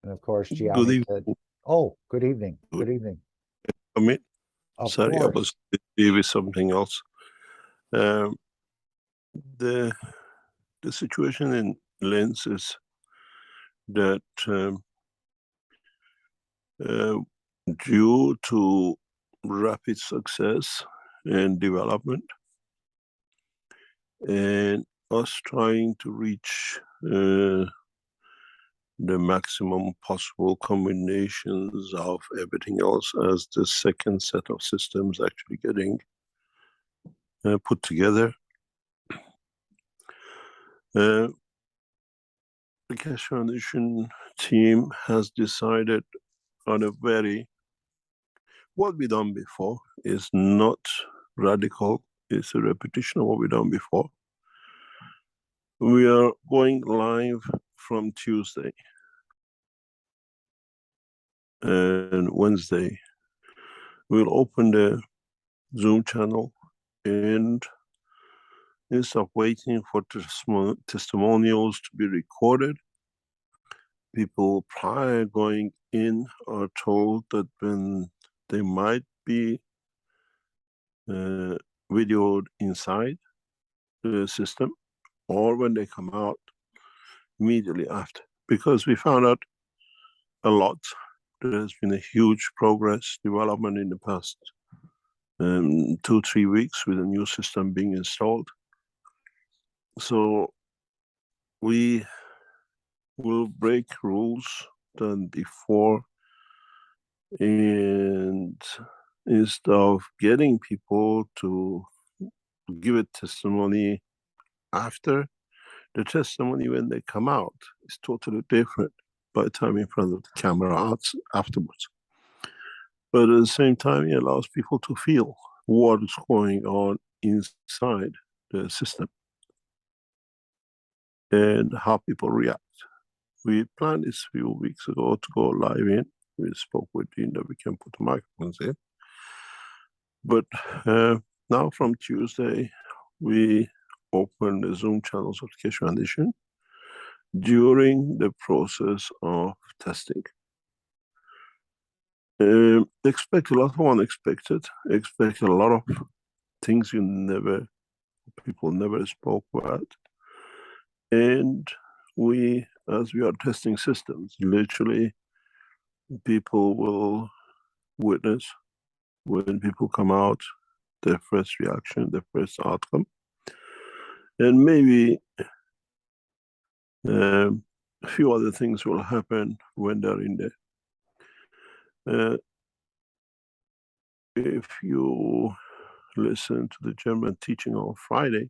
And of course, Good Gianni evening. said, "Oh, good evening. Good. Good evening." I mean, Of sorry, I course. was busy with something else. Um, the the situation in Lens is that uh, due to rapid success and development, and us trying to reach the maximum possible combinations of everything else as the second set of systems actually getting put together. Uh, the Keshe Foundation team has decided on a very, what we done before is not radical, it's a repetition of what we done before. We are going live from Tuesday and Wednesday. We'll open the Zoom channel, and instead of waiting for testimonials to be recorded, people prior going in are told that when they might be videoed inside the system, or when they come out immediately after. Because we found out a lot. There has been a huge progress, development in the past 2-3 weeks with a new system being installed. So we will break rules done before, and instead of getting people to give a testimony after, the testimony when they come out is totally different by the time in front of the camera afterwards. But at the same time, it allows people to feel what is going on inside the system and how people react. We planned this a few weeks ago to go live in. We spoke with Dean that we can put the microphones in. But now from Tuesday, we open the Zoom channels of the Keshe Foundation during the process of testing. Expect a lot of unexpected, expect a lot of things people never spoke about. And we, as we are testing systems, literally people will witness when people come out, their first reaction, their first outcome. And maybe a few other things will happen when they're in there. If you listen to the German teaching on Friday,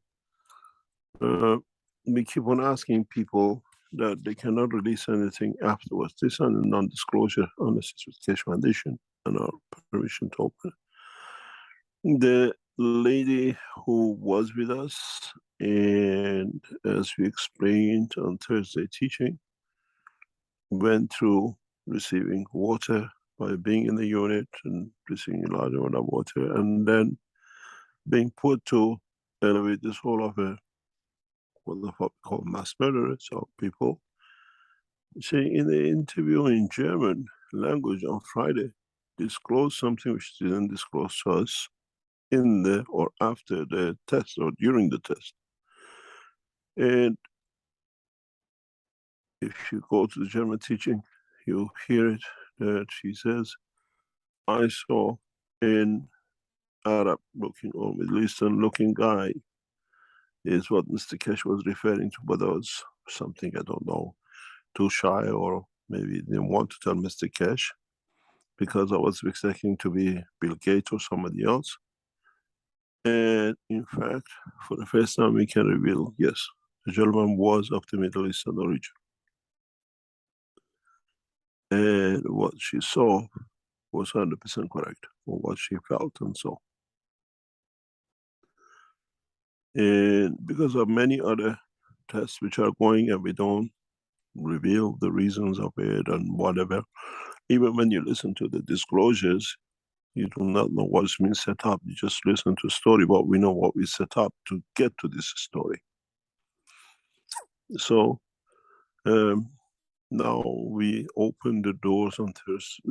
we keep on asking people that they cannot release anything afterwards. This is a non-disclosure on the Keshe Foundation and our permission to open. The lady who was with us, and as we explained on Thursday teaching, went through receiving water by being in the unit and receiving a large amount of water, and then being put to elevate this whole of a what we call mass murderers or people. She, in the interview in German language on Friday, disclosed something which didn't disclose to us in the or after the test or during the test. And if you go to the German teaching, you hear it that she says, I saw an Arab looking or Middle Eastern looking guy, is what Mr. Keshe was referring to, but that was something I don't know, too shy, or maybe didn't want to tell Mr. Keshe because I was expecting to be Bill Gates or somebody else. And in fact, for the first time we can reveal, yes, the gentleman was of the Middle Eastern origin. And what she saw was 100% correct, or what she felt and saw. And because of many other tests which are going and we don't reveal the reasons of it and whatever, even when you listen to the disclosures, you do not know what's been set up. You just listen to a story, but we know what we set up to get to this story. So now we open the doors on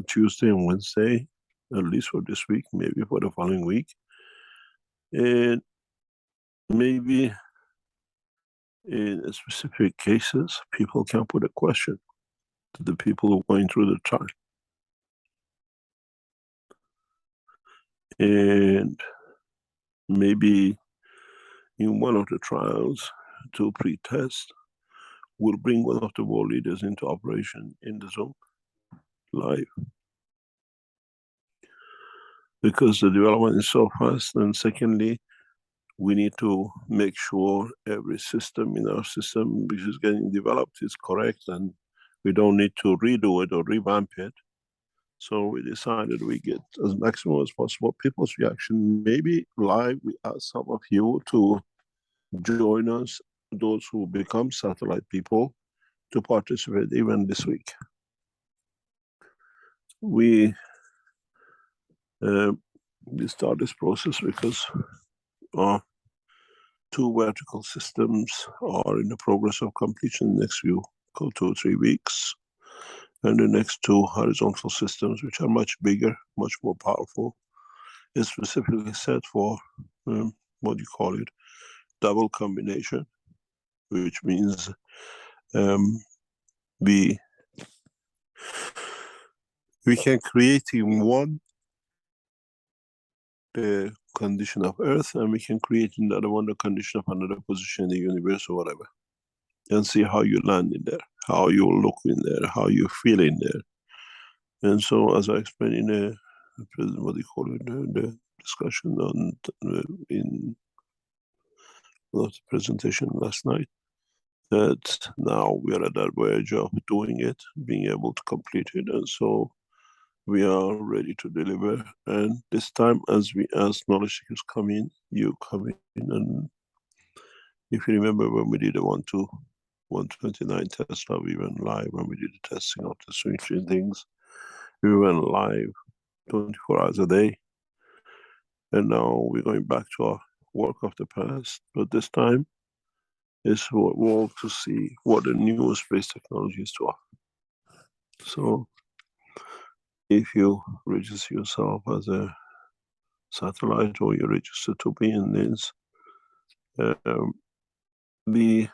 Tuesday and Wednesday, at least for this week, maybe for the following week. And maybe in specific cases, people can put a question to the people who are going through the trial. And maybe in one of the trials, to pre-test, we'll bring one of the world leaders into operation in the zone, live. Because the development is so fast, and secondly, we need to make sure every system in our system which is getting developed is correct, and we don't need to redo it or revamp it. So we decided we get as maximum as possible people's reaction. Maybe live, we ask some of you to join us, those who become satellite people, to participate even this week. We start this process because our 2 vertical systems are in the progress of completion next few 2 or 3 weeks. And the next 2 horizontal systems, which are much bigger, much more powerful, is specifically set for, what do you call it, double combination, which means we can create in one the condition of Earth, and we can create another one the condition of another position in the universe or whatever, and see how you land in there, how you look in there, how you feel in there. And so, as I explained in the what do you call it, the discussion on in the presentation last night, that now we are at that verge of doing it, being able to complete it, and so we are ready to deliver. And this time, as knowledge seekers come in, you come in, and if you remember when we did the 129 test, how we went live when we did the testing of the switching things, we went live 24 hours a day. And now we're going back to our work of the past, but this time is work to see what the new space technology is to offer. So if you register yourself as a satellite, or you register to be in this, be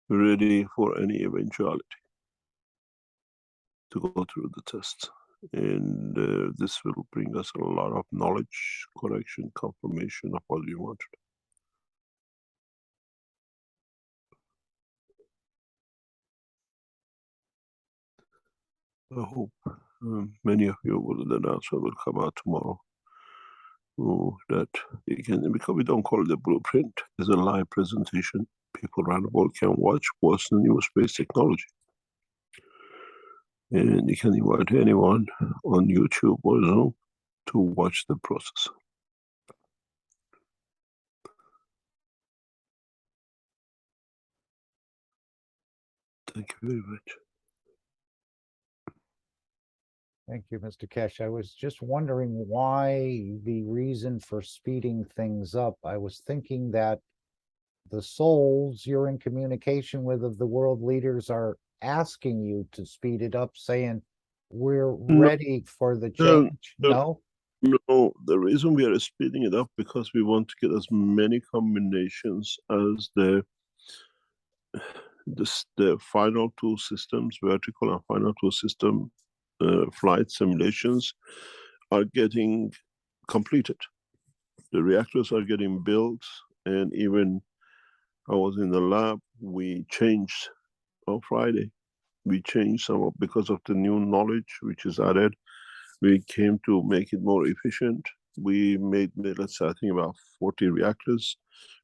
ready for any eventuality to go through the test. And this will bring us a lot of knowledge, correction, confirmation of what we wanted. I hope many of you will, the announcement will come out tomorrow. That you can, because we don't call it a blueprint, it's a live presentation. People around the world can watch what's the new space technology. And you can invite anyone on YouTube or Zoom to watch the process. Thank you very much. Thank you, Mr. Keshe. I was just wondering why the reason for speeding things up. I was thinking that the souls you're in communication with of the world leaders are asking you to speed it up, saying, we're ready for the change. No? No, the reason we are speeding it up because we want to get as many combinations as the final 2 systems, vertical and final 2 system flight simulations are getting completed. The reactors are getting built, and even I was in the lab, we changed on Friday. We changed some of, because of the new knowledge which is added, we came to make it more efficient. We made, let's say, I think about 40 reactors.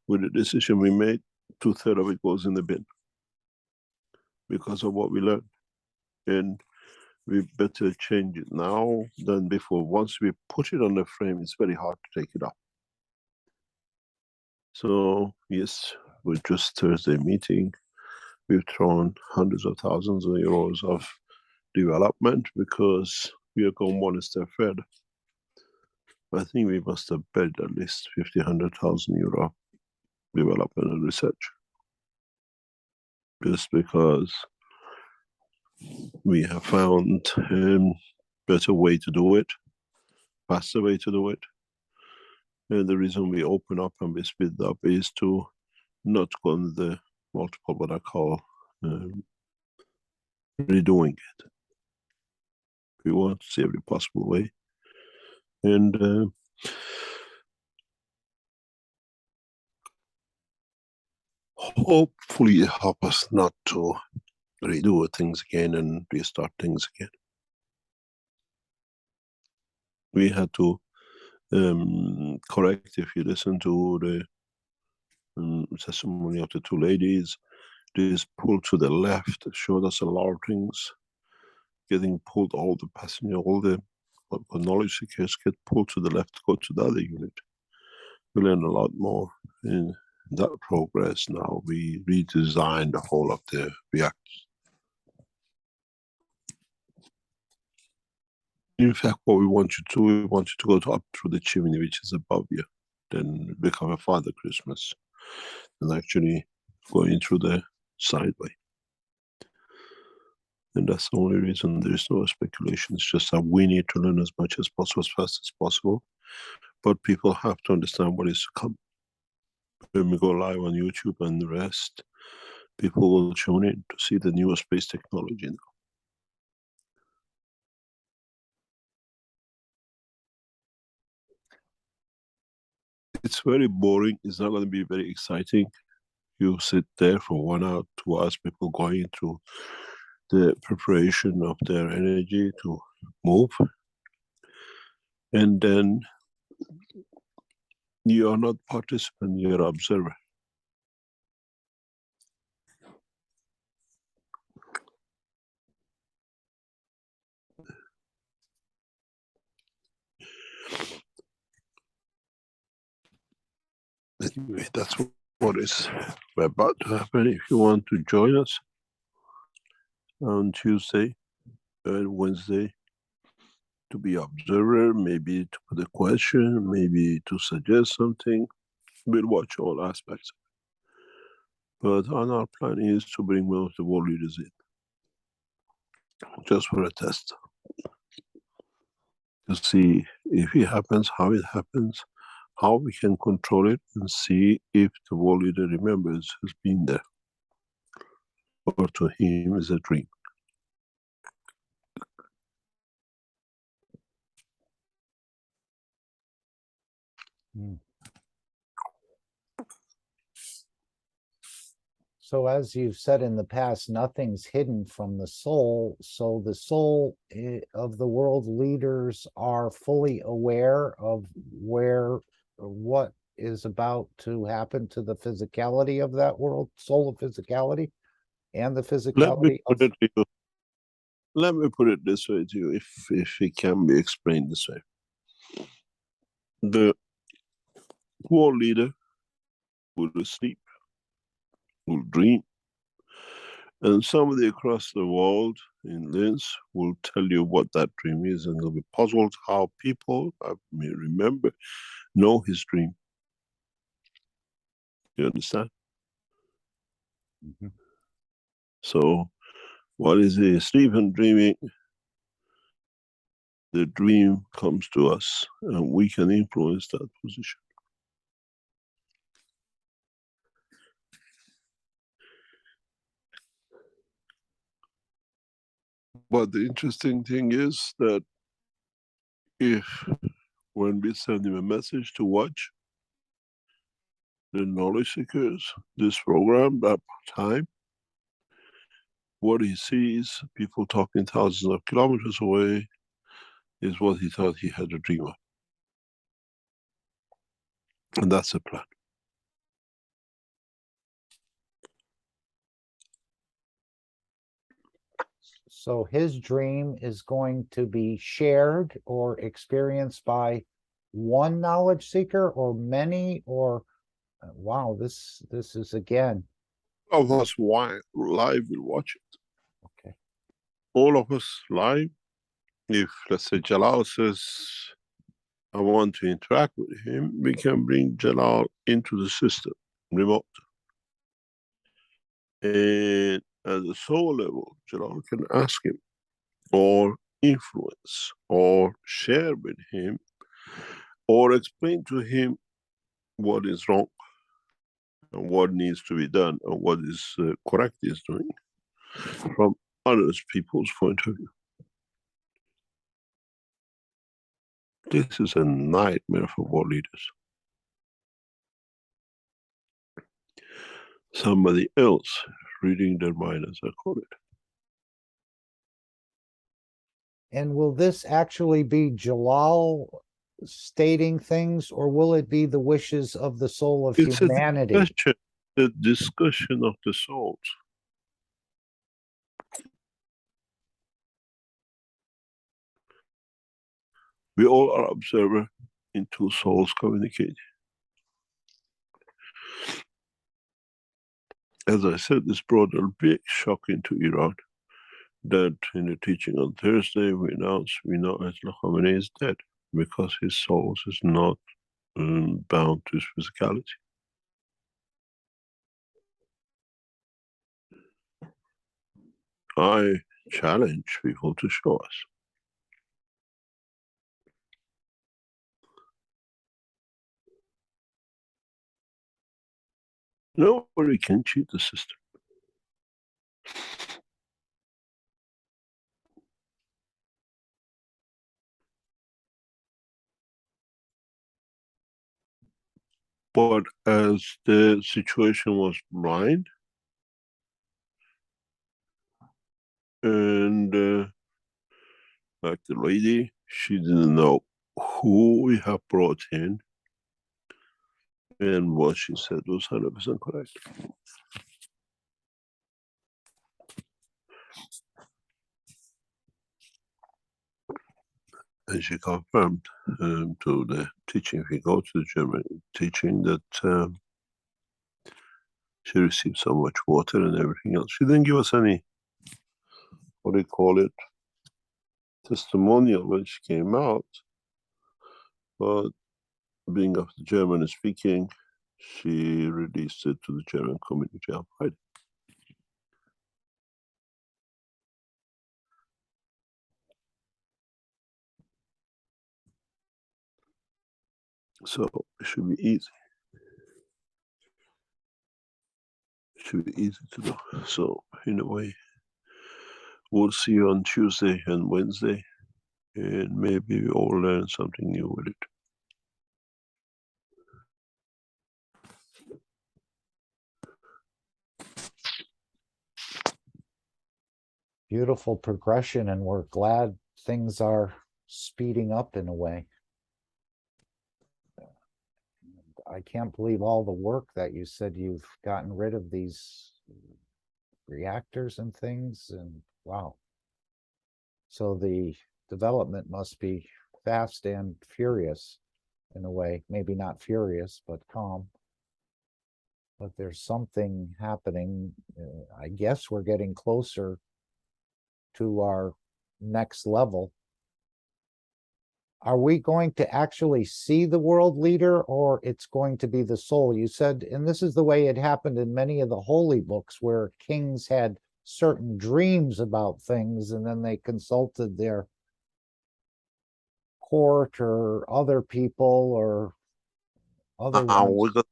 With the decision we made, 2/3 of it goes in the bin because of what we learned. And we better change it now than before. Once we put it on the frame, it's very hard to take it off. So yes, with just Thursday meeting, we've thrown hundreds of thousands of euros of development because we are going one step further. I think we must have bet at least 100,000 euro development and research. Just because We have found better way to do it, faster way to do it. And the reason we open up and we speed up is to not go on the multiple, what I call redoing it. We want to see every possible way. And hopefully help us not to redo things again and restart things again. We had to correct, if you listen to the testimony of the two ladies, this pull to the left showed us a lot of things. Getting pulled, all the passenger, all the knowledge seekers get pulled to the left, go to the other unit. We learn a lot more in that progress. Now we redesign the whole of the reactors. In fact, what we want you to do, we want you to go up through the chimney which is above you, then become a Father Christmas, and actually going through the sideway. And that's the only reason. There is no speculation. It's just that we need to learn as much as possible, as fast as possible. But people have to understand what is to come. When we go live on YouTube and the rest, people will tune in to see the newer space technology now. It's very boring. It's not going to be very exciting. You sit there for 1 hour, 2 hours, people going through the preparation of their energy to move. And then you are not participant, you're observer. Anyway, that's what is about to happen. If you want to join us on Tuesday and Wednesday to be observer, maybe to put a question, maybe to suggest something, we'll watch all aspects. But on our plan is to bring one of the world leaders in, just for a test, to see if it happens, how it happens, how we can control it, and see if the world leader remembers who's been there, or to him is a dream. So as you've said in the past, nothing's hidden from the soul. So the soul of the world leaders are fully aware of what is about to happen to the physicality of that world, soul of physicality, and the physicality of... Let me put it this way to you, if it can be explained this way. The world leader will sleep, will dream, and somebody across the world in Linz will tell you what that dream is, and they'll be puzzled how people may remember, know his dream. You understand? Mm-hmm. So, what is he asleep and dreaming? The dream comes to us, and we can influence that position. But the interesting thing is that when we send him a message to watch the knowledge seekers, this program, that time, what he sees, people talking thousands of kilometers away, is what he thought he had a dream of. And that's the plan. So his dream is going to be shared or experienced by one knowledge seeker or many, or wow, this is again. All of us live will watch it. Okay. All of us live. If, let's say, Jalal says, I want to interact with him, we can bring Jalal into the system, remote. And at the soul level, Jalal can ask him, or influence, or share with him, or explain to him what is wrong and what needs to be done and what is correct is doing from others people's point of view. This is a nightmare for world leaders. Somebody else reading their mind, as I call it. And will this actually be Jalal stating things, or will it be the wishes of the soul of It's humanity? a discussion of the souls. We all are observer in two souls communicating. As I said, this brought a big shock into Iran, that in the teaching on Thursday we know Ayatollah Khamenei is dead because his soul is not bound to his physicality. I challenge people to show us. Nobody can cheat the system. But as the situation was blind, and like the lady, she didn't know who we have brought in, and what she said was 100% correct. And she confirmed to the teaching, if you go to the German teaching, that she received so much water and everything else. She didn't give us any, what do you call it, testimonial when she came out, but being of the German speaking, she released it to the German community on Friday. So it should be easy. It should be easy to do. So in a way, we'll see you on Tuesday and Wednesday, and maybe we all learn something new with it. Beautiful progression, and we're glad things are speeding up in a way. I can't believe all the work that you said you've gotten rid of these reactors and things, and wow. So the development must be fast and furious in a way, maybe not furious, but calm. But there's something happening. I guess we're getting closer to our next level. Are we going to actually see the world leader, or it's going to be the soul? You said, and this is the way it happened in many of the holy books, where kings had certain dreams about things, and then they consulted their court or other people or other We ones. got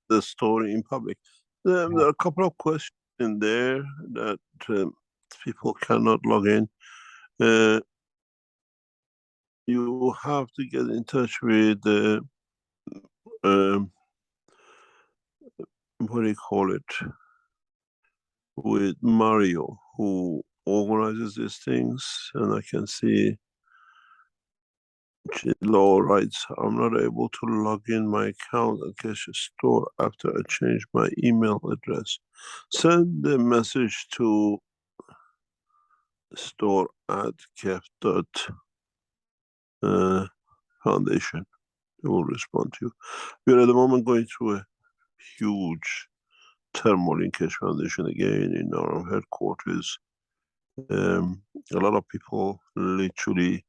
the story in public. There are a couple of questions in there that people cannot log in. You have to get in touch with the what do you call it? With Mario, who organizes these things, and I can see Law writes, I'm not able to log in my account at Keshe Store after I changed my email address. Send the message to store@keft.foundation. They will respond to you. We are at the moment going through a huge turmoil in Keshe Foundation again in our headquarters. A lot of people, literally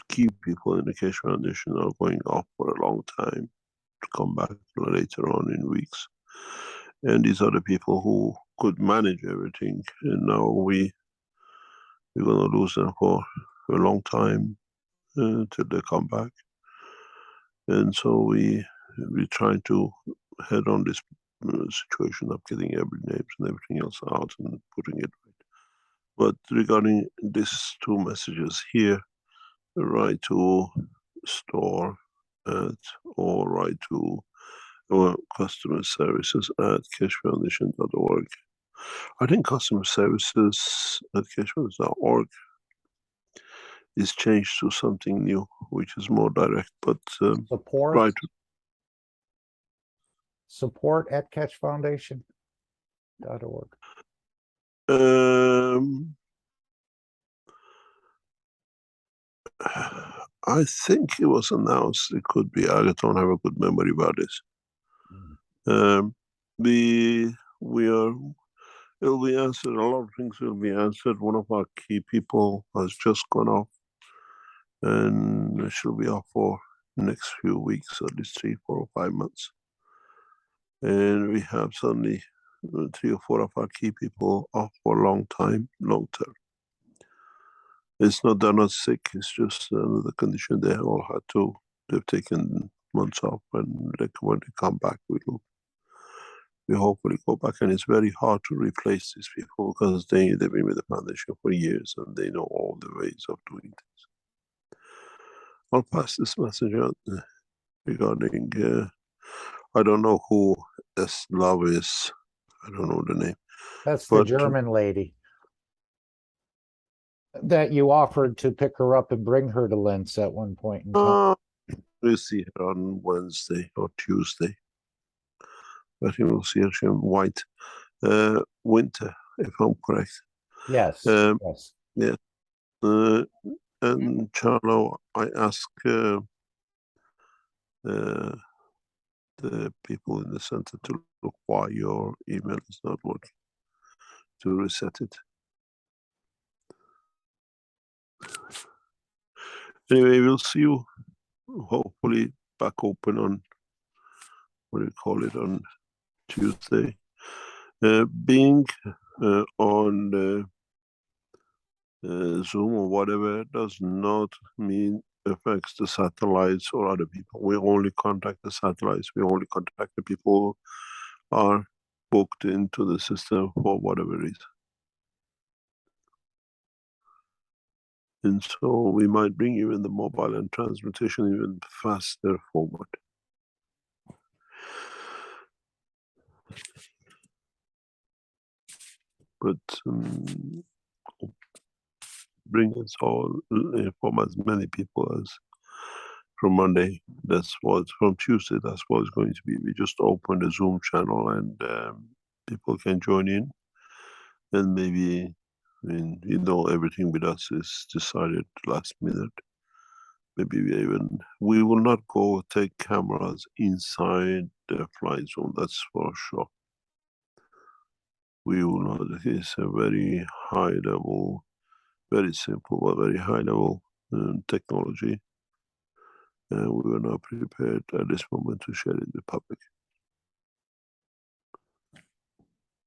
key people in the Keshe Foundation, are going off for a long time to come back later on in weeks. And these are the people who could manage everything, and now we're gonna lose them for a long time till they come back. And so we trying to head on this situation of getting every names and everything else out and putting it right. But regarding these two messages here, write to store at or write to customer services at keshefoundation.org. I think customer services at keshefoundation.org is changed to something new, which is more direct, but Support. right. Support at keshefoundation.org. I think it was announced. It could be. I don't have a good memory about this. We are. It'll be answered. A lot of things will be answered. One of our key people has just gone off, and she'll be off for the next few weeks, at least 3, 4, or 5 months. And we have suddenly 3 or 4 of our key people off for a long time, long term. It's not they're not sick. It's just another condition. They all had to. They've taken months off, and when they come back, we hopefully go back. And it's very hard to replace these people because they've been with the foundation for years and they know all the ways of doing things. I'll pass this message on regarding. I don't know who this love is. I don't know the name. That's the German lady that you offered to pick her up and bring her to Linz at one point in time. We'll see her on Wednesday or Tuesday. I think we'll see her in white. Winter, if I'm correct. Yes. Yes. Yeah. And Charlo, I ask the people in the center to look why your email is not working, to reset it. Anyway, we'll see you hopefully back open on, what do you call it, on Tuesday. Being on Zoom or whatever does not mean affects the satellites or other people. We only contact the satellites. We only contact the people who are booked into the system for whatever reason. And so we might bring even the mobile and transmutation even faster forward. But bring us all, inform as many people as from Monday. That's what, from Tuesday, that's what it's going to be. We just open the Zoom channel and people can join in. And maybe, I mean, everything with us is decided last minute. Maybe we will not go take cameras inside the flight zone, that's for sure. We will not. It's a very high level, very simple, but very high level technology. And we were not prepared at this moment to share it with the public.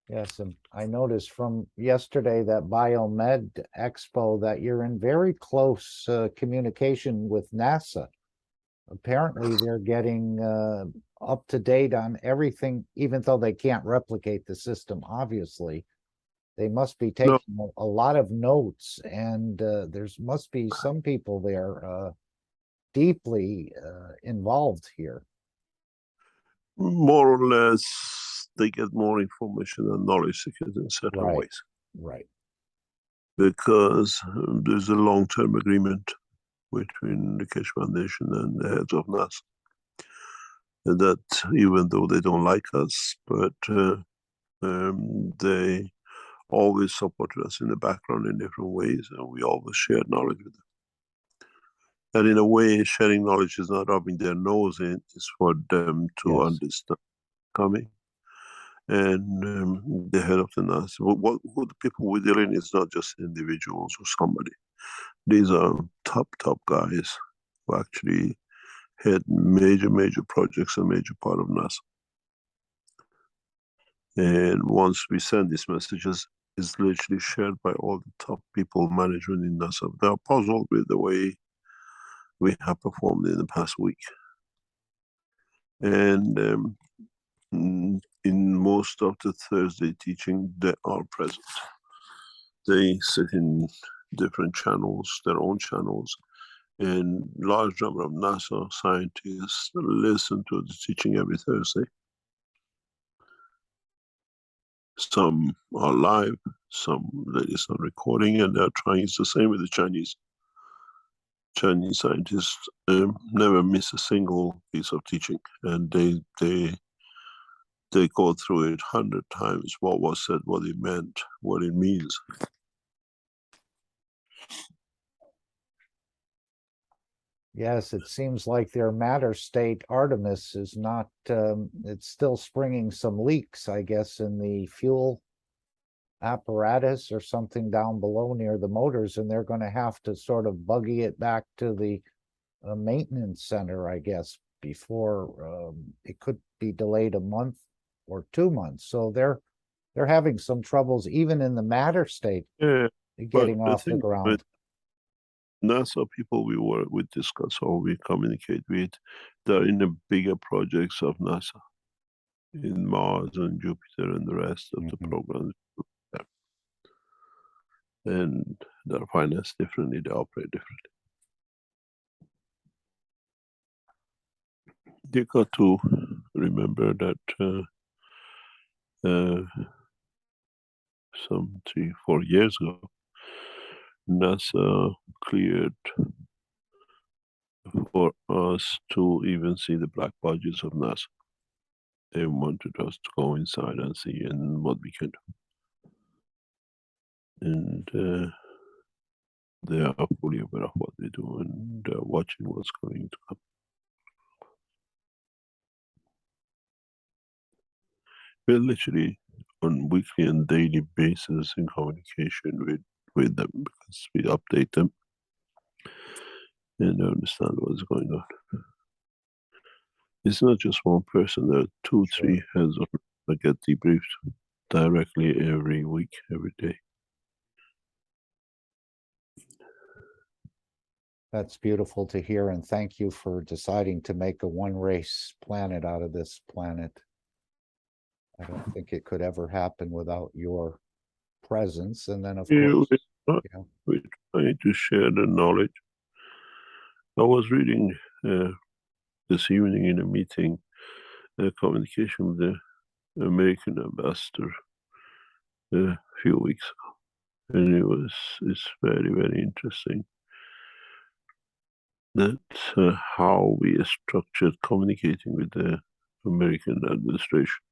Yes, and I noticed from yesterday that Biomed Expo that you're in very close communication with NASA. Apparently, they're getting up to date on everything, even though they can't replicate the system, obviously. They must be taking a lot of notes, and there's must be some people there deeply involved here. More or less, they get more information and knowledge in certain ways. Right. Because there's a long-term agreement between the Keshe Foundation and the heads of NASA. And that even though they don't like us, but they always supported us in the background in different ways, and we always shared knowledge with them. And in a way, sharing knowledge is not rubbing their nose in, it's for them to understand coming. And the head of the NASA, who the people we're dealing is not just individuals or somebody. These are top guys who actually had major projects, a major part of NASA. And once we send these messages, it's literally shared by all the top people management in NASA. They are puzzled with the way we have performed in the past week. And in most of the Thursday teaching, they are present. They sit in different channels, their own channels, and large number of NASA scientists listen to the teaching every Thursday. Some are live, some there is a recording, and they're trying. It's the same with the Chinese. Chinese scientists never miss a single piece of teaching, and they go through it 100 times. What was said, what it meant, what it means. Yes, it seems like their matter state Artemis is not, it's still springing some leaks, I guess, in the fuel apparatus or something down below near the motors, and they're going to have to sort of buggy it back to the maintenance center, I guess, before it could be delayed a month or 2 months. So they're having some troubles even in the matter state Yeah, getting but off the ground. NASA people we discuss or we communicate with, they're in the bigger projects of NASA, in Mars and Jupiter and the rest of the programs. And they're financed differently, they operate differently. You got to remember that some 3-4 years ago, NASA cleared for us to even see the black budgets of NASA. They wanted us to go inside and see and what we can do. And they are fully aware of what they do, and they're watching what's going to come. We're literally on weekly and daily basis in communication with them, because we update them and they understand what's going on. It's not just one person, there are 2, 3 heads of that get debriefed directly every week, every day. That's beautiful to hear, and thank you for deciding to make a one-race planet out of this planet. I don't think it could ever happen without your presence, and then of course, we're trying to share the knowledge. I was reading this evening in a meeting, communication with the American ambassador a few weeks ago, and it's very, very interesting that how we are structured communicating with the American administration.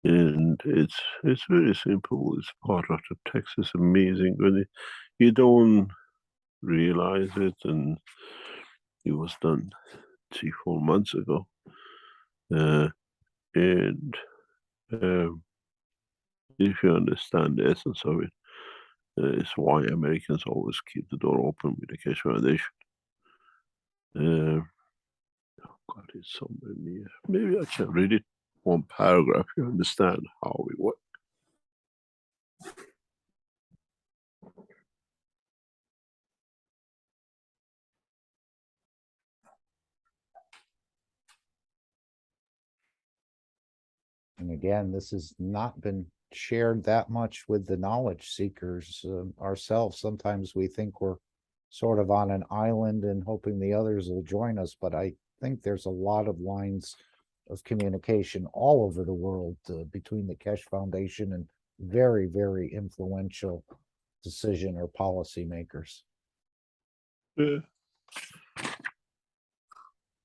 And it's very simple. It's part of the text. It's amazing when you don't realize it, and it was done 3-4 months ago. And if you understand the essence of it, it's why Americans always keep the door open with the Keshe Foundation. Oh God, it's somewhere near. Maybe I can read it one paragraph. You understand how we work. And again, this has not been shared that much with the knowledge seekers ourselves. Sometimes we think we're sort of on an island and hoping the others will join us, but I think there's a lot of lines of communication all over the world between the Keshe Foundation and very, very influential decision or policy makers. There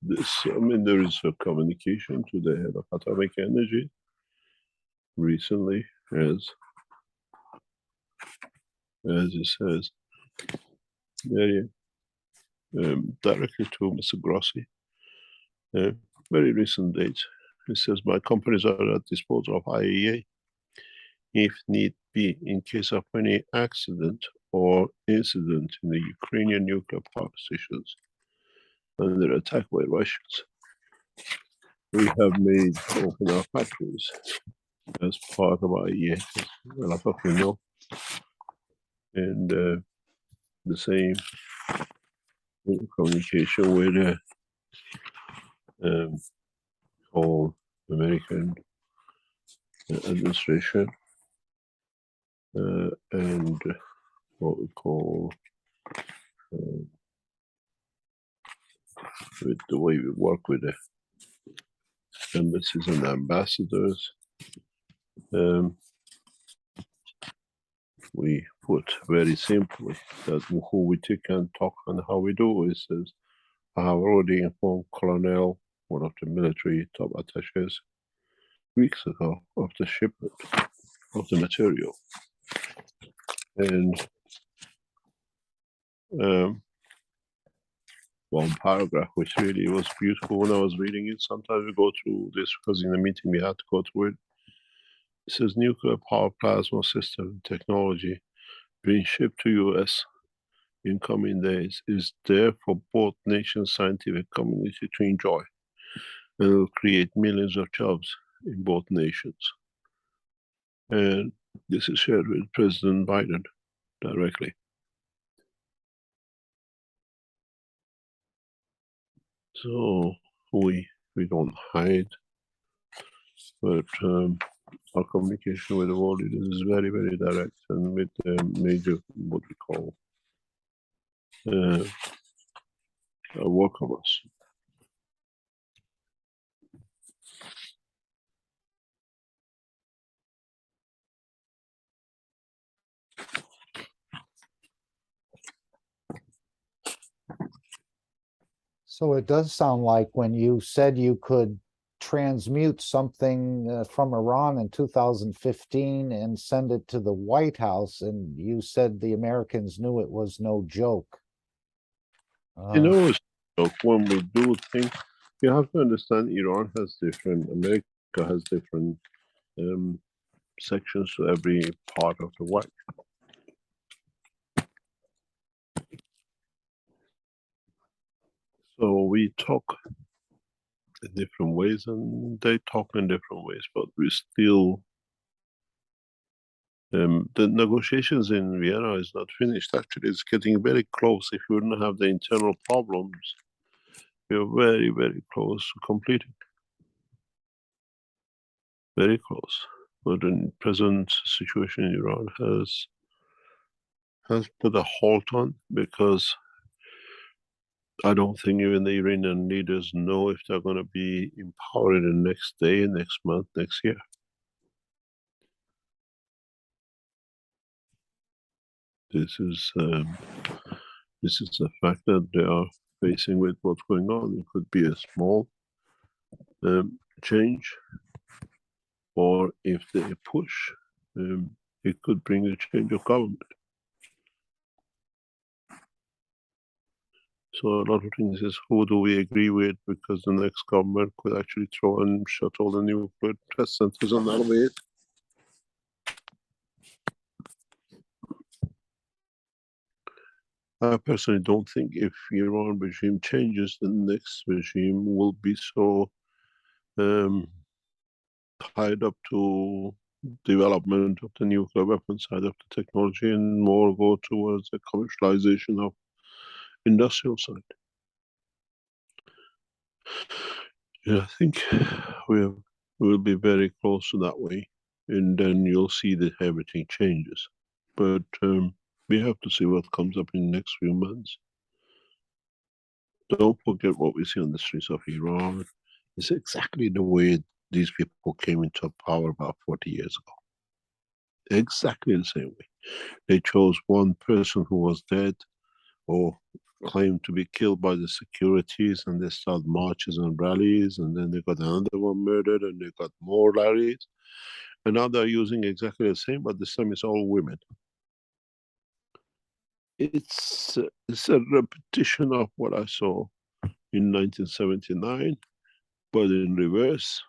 is a communication to the head of atomic energy recently, as it says, directly to Mr. Grossi. Very recent date. It says, my companies are at disposal of IAEA if need be in case of any accident or incident in the Ukrainian nuclear power stations under attack by Russians. we have made open our factories as part of our year. A lot of you know, and the same communication with all American administration and what we call with the way we work with the embassies and ambassadors. We put very simply that who we take and talk and how we do it says, I have already informed Colonel, one of the military top attaches, weeks ago of the shipment of the material. And one paragraph, which really was beautiful when I was reading it. Sometimes we go through this because in the meeting we had to go through it. It says nuclear power plasma system technology being shipped to US in coming days is there for both nations' scientific community to enjoy, and will create millions of jobs in both nations. And this is shared with President Biden directly. So we don't hide, but our communication with the world is very, very direct, and with major, what we call, work of us. So it does sound like when you said you could transmute something from Iran in 2015 and send it to the White House, and you said the Americans knew it was no joke. You know, so when we do things, you have to understand Iran has different, America has different sections to every part of the world. So we talk in different ways and they talk in different ways, but we still, the negotiations in Vienna is not finished. Actually, it's getting very close. If we don't have the internal problems, we are very, very close to completing. Very close. But the present situation in Iran has put a halt on, because I don't think even the Iranian leaders know if they're going to be empowered the next day, next month, next year. This is the fact that they are facing with what's going on. It could be a small change, or if they push, it could bring a change of government. So a lot of things is who do we agree with, because the next government could actually throw and shut all the nuclear test centers on that way. I personally don't think if Iran regime changes, the next regime will be so tied up to development of the nuclear weapon side of the technology, and more go towards the commercialization of industrial side. Yeah, I think we'll be very close to that way, and then you'll see that everything changes. But we have to see what comes up in the next few months. Don't forget what we see on the streets of Iran. It's exactly the way these people came into power about 40 years ago. Exactly the same way. They chose one person who was dead or claimed to be killed by the securities, and they started marches and rallies, and then they got another one murdered, and they got more rallies. And now they're using exactly the same, but this time it's all women. It's a repetition of what I saw in 1979, but in reverse,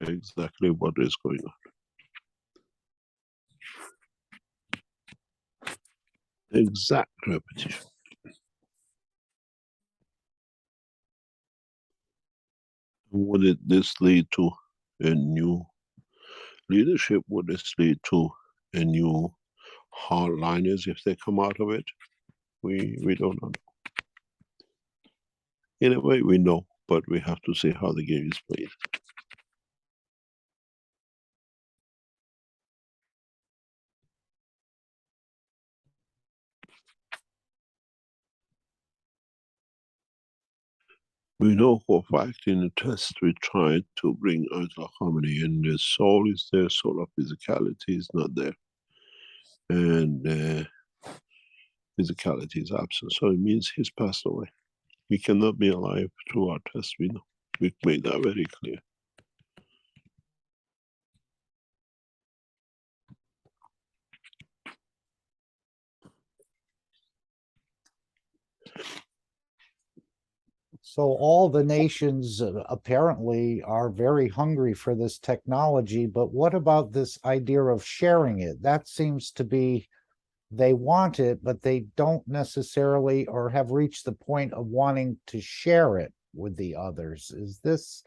exactly what is going on. Exact repetition. Would this lead to a new leadership? Would this lead to a new hardliners if they come out of it? We don't know. In a way, we know, but we have to see how the game is played. We know for a fact in the test we tried to bring Ayatollah Khamenei, and the soul is there, soul of physicality is not there. And physicality is absent. So it means he's passed away. He cannot be alive through our test, we know. We've made that very clear. So all the nations apparently are very hungry for this technology, but what about this idea of sharing it? That seems to be, they want it, but they don't necessarily or have reached the point of wanting to share it with the others. Is this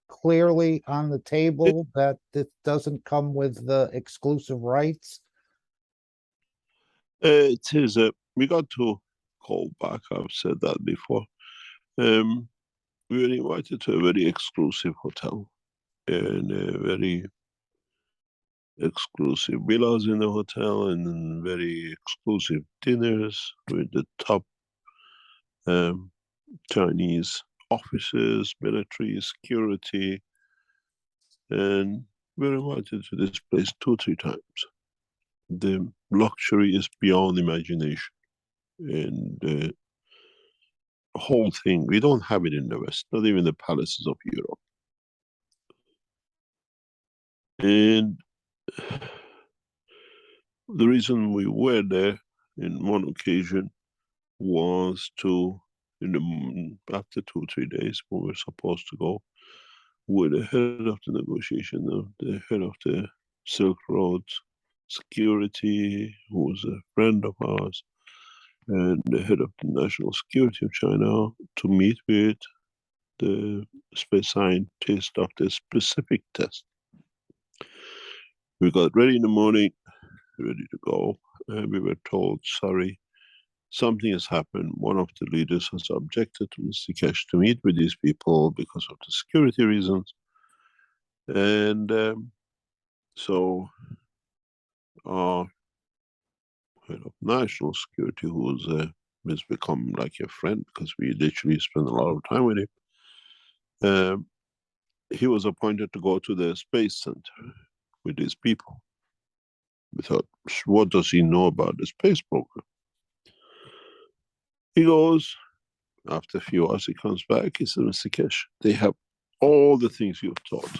clearly on the table that it doesn't come with the exclusive rights? It is, we got to call back, I've said that before. We were invited to a very exclusive hotel and very exclusive villas in the hotel and very exclusive dinners with the top Chinese officers, military, security, and we were invited to this place 2-3 times. The luxury is beyond imagination, and the whole thing, we don't have it in the West, not even the palaces of Europe. And the reason we were there in one occasion was to, after 2-3 days when we were supposed to go, with the head of the negotiation, the head of the Silk Road security, who was a friend of ours, and the head of the national security of China, to meet with the space scientist of the specific test. We got ready in the morning, ready to go, and we were told, sorry, something has happened. One of the leaders has objected to Mr. Keshe to meet with these people because of the security reasons. And so our head of national security, who has become like a friend because we literally spend a lot of time with him, he was appointed to go to the space center with these people. We thought, what does he know about the space program? He goes, after a few hours he comes back, he says, Mr. Keshe, they have all the things you've taught.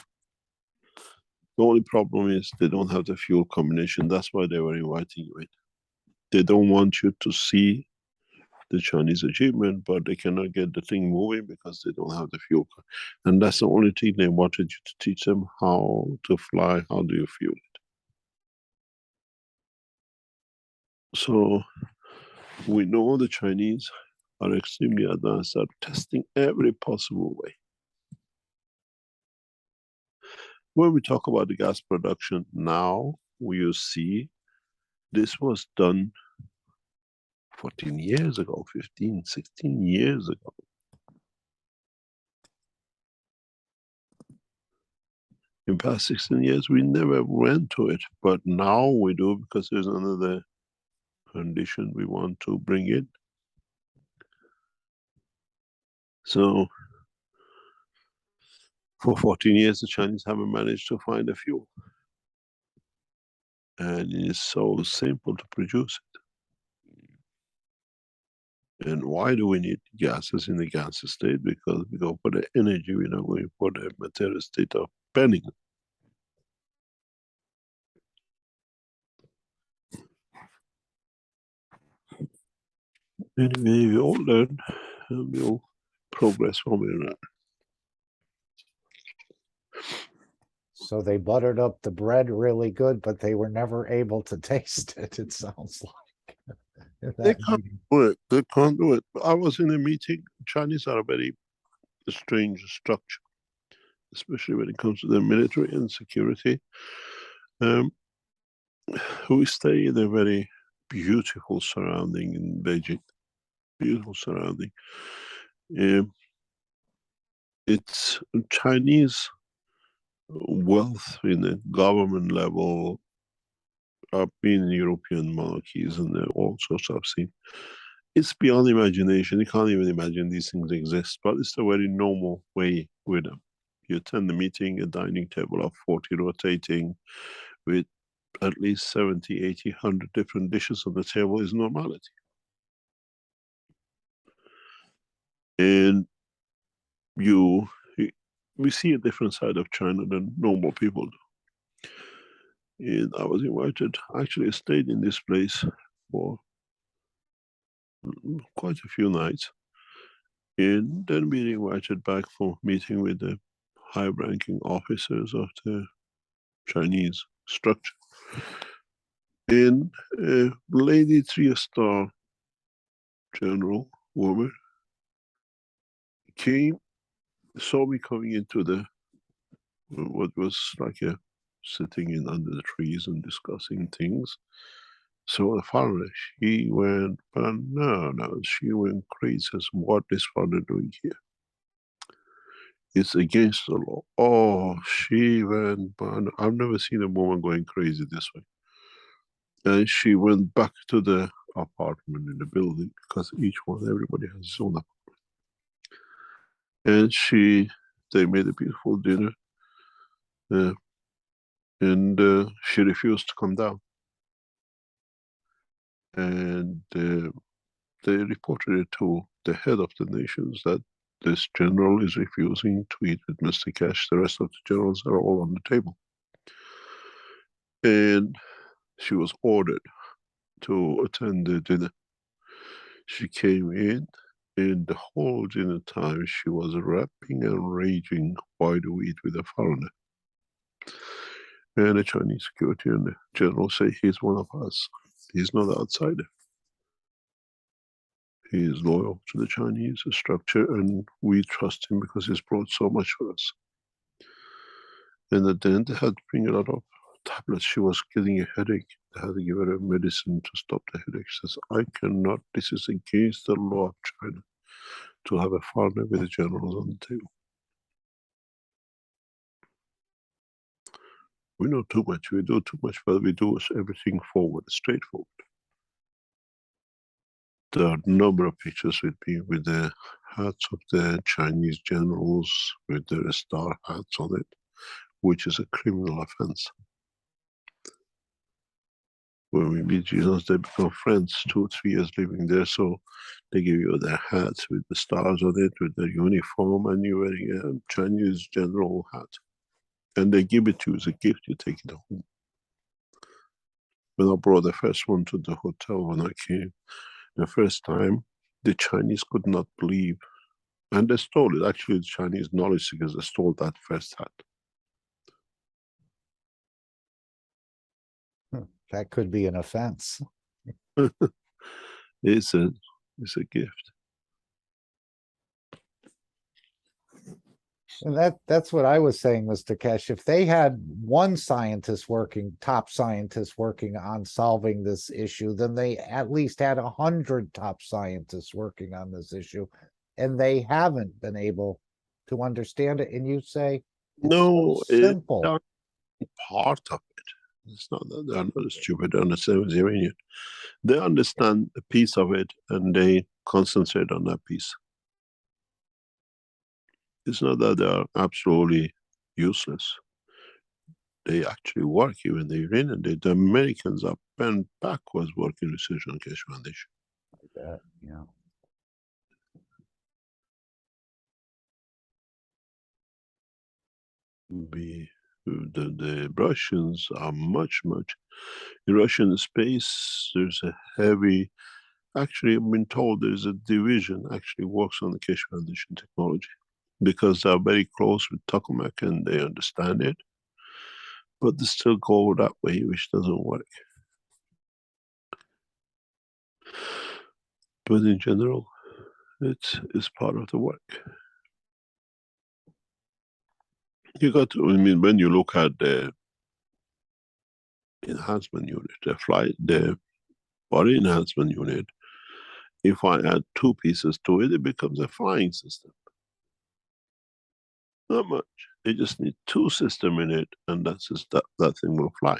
The only problem is they don't have the fuel combination. That's why they were inviting you in. They don't want you to see the Chinese achievement, but they cannot get the thing moving because they don't have the fuel. And that's the only thing they wanted you to teach them, how to fly, how do you fuel it. So we know the Chinese are extremely advanced at testing every possible way. When we talk about the gas production now, you see this was done 14 years ago, 15, 16 years ago. In past 16 years, we never went to it, but now we do because there's another condition we want to bring in. So, for 14 years, the Chinese haven't managed to find a fuel. And it's so simple to produce it. And why do we need gases in the gas state? Because we go for the energy, we're not going for the material state of burning. Anyway, we all learn and we all progress one way or another. So they buttered up the bread really good, but they were never able to taste it, it sounds like. They can't do it. They can't do it. I was in a meeting. Chinese are a very strange structure. especially when it comes to the military and security. Um, we stay in a very beautiful surrounding in Beijing, beautiful surrounding. It's Chinese wealth in the government level. I've been in European monarchies and all sorts I've seen. It's beyond imagination. You can't even imagine these things exist, but it's a very normal way with them. You attend the meeting, a dining table of 40 rotating with at least 70, 80, 100 different dishes on the table is normality. And you, we see a different side of China than normal people do. And I was invited, actually I stayed in this place for quite a few nights. And then we invited back for meeting with the high-ranking officers of the Chinese structure. And a lady 3-star general woman came, saw me coming into the what was like a sitting in under the trees and discussing things. So the foreigner, she went, but no, she went crazy. Says, what is foreigner doing here? It's against the law. Oh, she went, but I've never seen a woman going crazy this way. And she went back to the apartment in the building because everybody has his own apartment. And they made a beautiful dinner, and she refused to come down. And they reported it to the head of the nations that this general is refusing to eat with Mr. Keshe. The rest of the generals are all on the table. And she was ordered to attend the dinner. She came in, and the whole dinner time she was rapping and raging, why do we eat with a foreigner? And the Chinese security and the general say, he's one of us. He's not an outsider. He is loyal to the Chinese structure, and we trust him because he's brought so much for us. And at the end, they had to bring a lot of tablets. She was getting a headache. They had to give her a medicine to stop the headache. She says, I cannot, this is against the law of China to have a foreigner with the generals on the table. We know too much, we do too much, but we do everything forward, straightforward. There are a number of pictures with me with the hats of the Chinese generals with their star hats on it, which is a criminal offense. When we meet Jesus, they become friends, 2 or 3 years living there, so they give you their hats with the stars on it, with their uniform, and you're wearing a Chinese general hat. And they give it to you as a gift, you take it home. When I brought the first one to the hotel when I came, the first time, the Chinese could not believe. And they stole it. Actually, the Chinese knowledge seekers, they stole that first hat. That could be an offense. It's a gift. And that's what I was saying, Mr. Keshe. If they had one scientist working, top scientist working on solving this issue, then they at least had 100 top scientists working on this issue, and they haven't been able to understand it. And you say, No, so simple. It's part of it. It's not that they're not stupid, they understand Iranian. They understand a piece of it and they concentrate on that piece. It's not that they are absolutely useless. They actually work, even the Iranian, the Americans are bent backwards working research on Keshe Foundation. Yeah. The Russians are much, in Russian space, there's a heavy, actually I've been told there's a division actually works on the Keshe Foundation technology because they're very close with tokamak and they understand it, but they still go that way, which doesn't work. But in general, it's part of the work. You got to, I mean, when you look at the enhancement unit, the body enhancement unit, if I add two pieces to it, it becomes a flying system. Not much. You just need two systems in it, and that's just that thing will fly.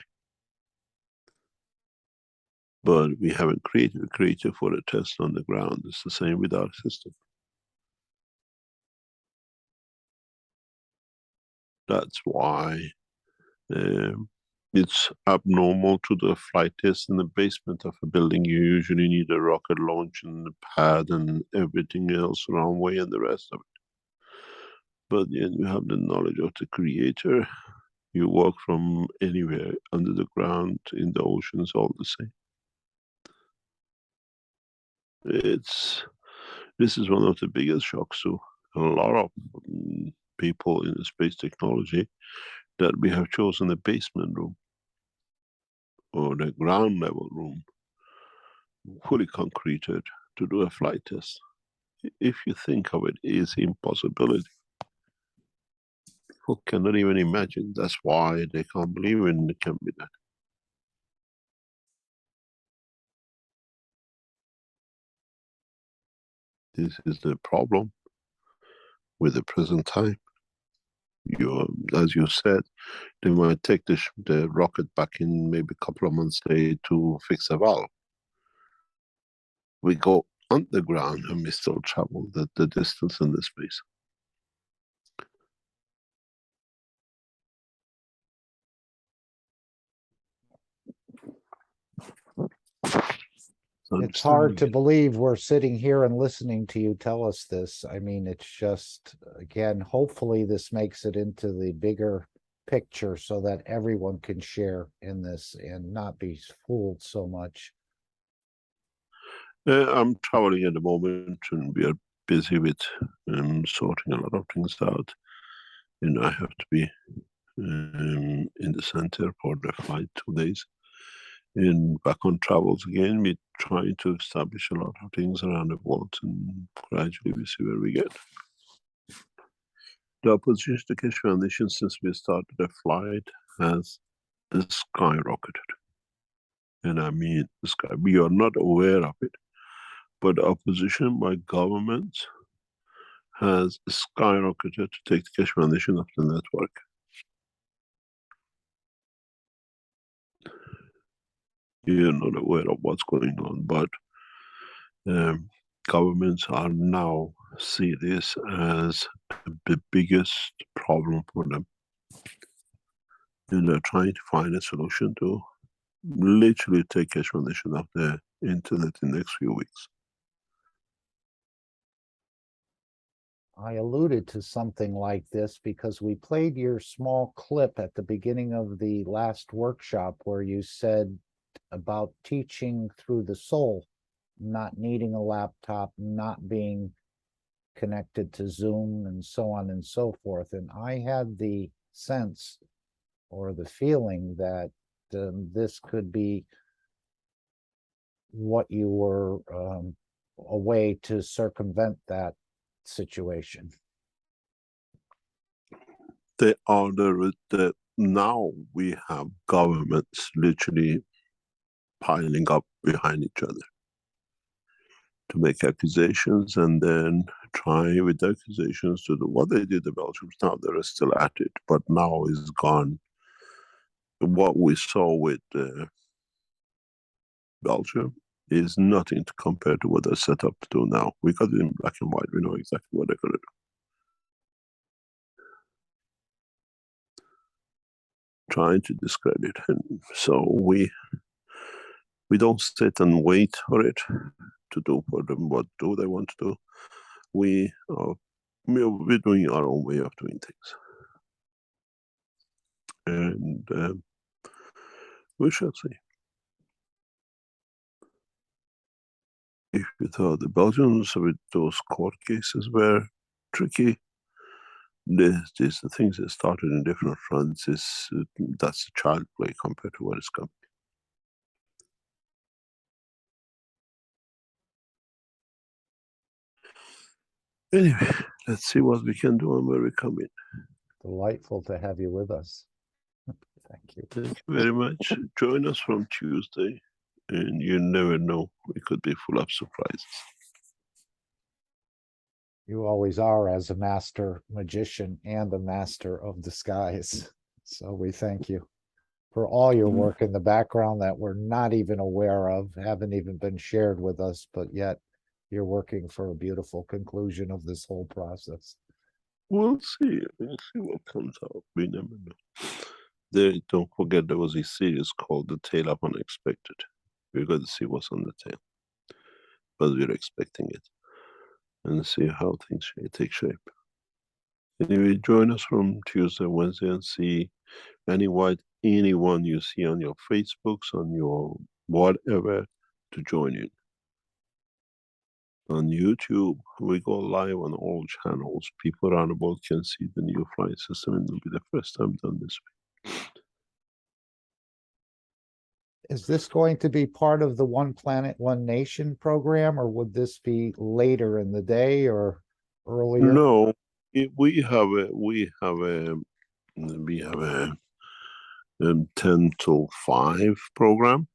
But we haven't created a creature for a test on the ground. It's the same with our system. That's why it's abnormal to do a flight test in the basement of a building. You usually need a rocket launch and a pad and everything else, runway and the rest of it. But then you have the knowledge of the creator. You work from anywhere, under the ground, in the oceans, all the same. This is one of the biggest shocks to a lot of people in the space technology, that we have chosen the basement room or the ground level room, fully concreted, to do a flight test. If you think of it, it's impossibility. People cannot even imagine. That's why they can't believe it can be done. This is the problem with the present time. As you said, they might take the rocket back in maybe a couple of months later to fix a valve. We go underground and we still travel the distance and the space. So It's hard to believe we're sitting here and listening to you tell us this. I mean, it's just, again, hopefully this makes it into the bigger picture so that everyone can share in this and not be fooled so much. I'm traveling at the moment and we are busy with sorting a lot of things out. And I have to be in the center for the flight 2 days. And back on travels again, we're trying to establish a lot of things around the world, and gradually we see where we get. The opposition to Keshe Foundation since we started the flight has skyrocketed. And I mean, we are not aware of it, but the opposition by governments has skyrocketed to take the Keshe Foundation off the network. You're not aware of what's going on, but governments are now see this as the biggest problem for them. And they're trying to find a solution to literally take Keshe Foundation off the internet in the next few weeks. I alluded to something like this because we played your small clip at the beginning of the last workshop where you said about teaching through the soul, not needing a laptop, not being connected to Zoom and so on and so forth. And I had the sense or the feeling that this could be what you were, a way to circumvent that situation. They are now we have governments literally piling up behind each other to make accusations, and then try with the accusations to do what they did in Belgium. Now they're still at it, but now is gone. What we saw with Belgium is nothing to compare to what they're set up to do now. We got it in black and white. We know exactly what they're going to do. Trying to discredit him. So we don't sit and wait for it to do for them what do they want to do. We're doing our own way of doing things. And we shall see. If you thought the Belgians with those court cases were tricky, these the things that started in different fronts that's child play compared to what is coming. Anyway, let's see what we can do and where we come in. Delightful to have you with us. Thank you. Thank you very much. Join us from Tuesday, and you never know, we could be full of surprises. You always are as a master magician and a master of disguise. So we thank you for all your work in the background that we're not even aware of, haven't even been shared with us, but yet you're working for a beautiful conclusion of this whole process. We'll see. We'll see what comes out. We never know. Don't forget, there was a series called The Tale of Unexpected. We're going to see what's on the tail, but we're expecting it, and see how things take shape. Anyway, join us from Tuesday, Wednesday, and see anyone you see on your Facebooks, on your whatever, to join in. On YouTube, we go live on all channels. People around the world can see the new flight system, and it'll be the first time done this way. Is this going to be part of the One Planet, One Nation program, or would this be later in the day or earlier? No, we have a 10 till 5 program,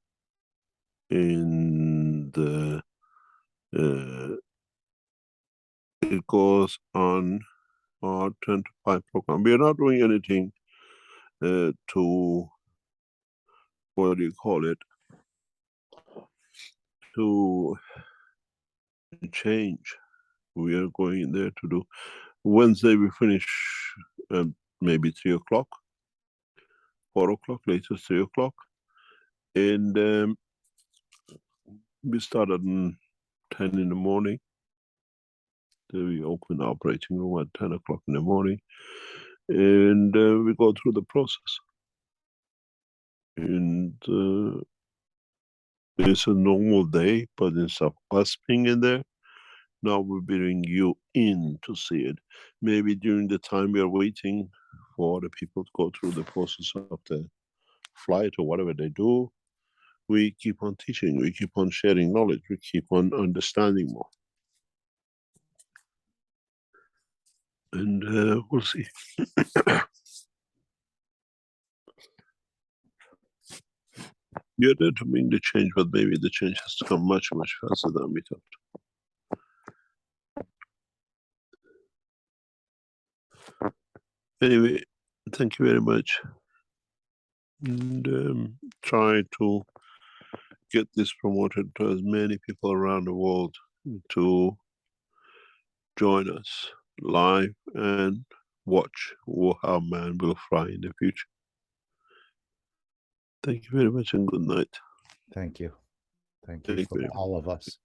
and it goes on our 10 to 5 program. We are not doing anything to, what do you call it, to change. We are going there to do. Wednesday we finish maybe 3 o'clock, 4 o'clock, latest 3 o'clock, and we start at 10 in the morning. Then we open the operating room at 10 o'clock in the morning, and we go through the process. And it's a normal day, but instead of us being in there, now we bring you in to see it. Maybe during the time we are waiting for the people to go through the process of the flight or whatever they do, we keep on teaching, we keep on sharing knowledge, we keep on understanding more. And we'll see. We are there to bring the change, but maybe the change has to come much, much faster than we thought. Anyway, thank you very much. And try to get this promoted to as many people around the world to join us live and watch how man will fly in the future. Thank you very much and good night. Thank you. Thank you for all of us.